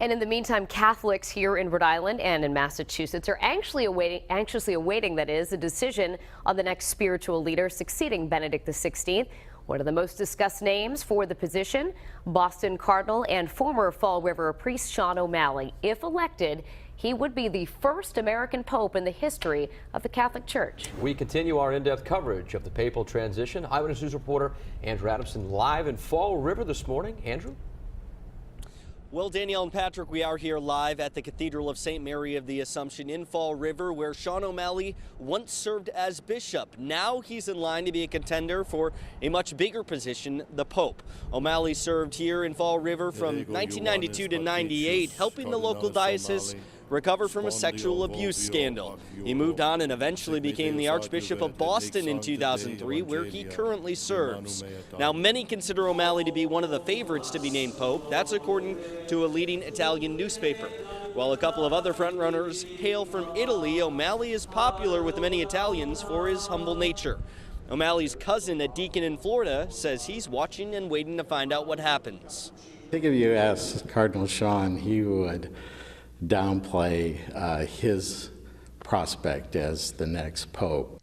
And in the meantime, Catholics here in Rhode Island and in Massachusetts are anxiously awaiting, that is, a decision on the next spiritual leader succeeding Benedict XVI. One of the most discussed names for the position, Boston Cardinal and former Fall River priest Sean O'Malley. If elected, he would be the first American pope in the history of the Catholic Church. We continue our in-depth coverage of the papal transition. Eyewitness News reporter Andrew Adamson live in Fall River this morning. Andrew? Well, Danielle and Patrick, we are here live at the Cathedral of St. Mary of the Assumption in Fall River, where Sean O'Malley once served as bishop. Now he's in line to be a contender for a much bigger position, the Pope. O'Malley served here in Fall River from 1992 to 98, helping the local diocese recover from a sexual abuse scandal. He moved on and eventually became the Archbishop of Boston in 2003, where he currently serves. Now, many consider O'Malley to be one of the favorites to be named Pope. That's according to a leading Italian newspaper. While a couple of other frontrunners hail from Italy, O'Malley is popular with many Italians for his humble nature. O'Malley's cousin, a deacon in Florida, says he's watching and waiting to find out what happens. I think if you asked Cardinal Sean, he would downplay his prospect as the next pope.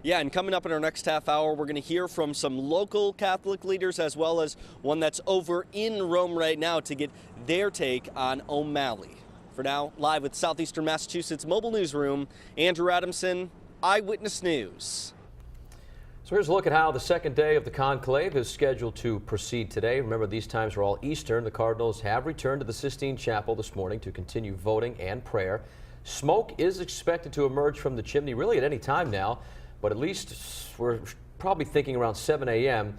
Yeah, and coming up in our next half hour, we're going to hear from some local Catholic leaders as well as one that's over in Rome right now to get their take on O'Malley. For now, live with Southeastern Massachusetts Mobile Newsroom, Andrew Adamson, Eyewitness News. So here's a look at how the second day of the Conclave is scheduled to proceed today. Remember, these times are all Eastern. The Cardinals have returned to the Sistine Chapel this morning to continue voting and prayer. Smoke is expected to emerge from the chimney really at any time now, but at least we're probably thinking around 7 a.m.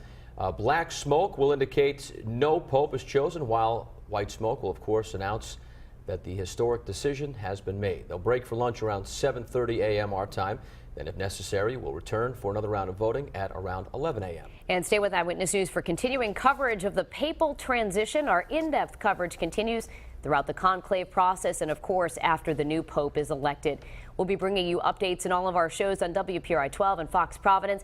Black smoke will indicate no pope is chosen, while white smoke will, of course, announce that the historic decision has been made. They'll break for lunch around 7:30 a.m. our time. Then, if necessary, we'll return for another round of voting at around 11 a.m. And stay with Eyewitness News for continuing coverage of the papal transition. Our in-depth coverage continues throughout the conclave process and, of course, after the new pope is elected. We'll be bringing you updates in all of our shows on WPRI 12 and Fox Providence.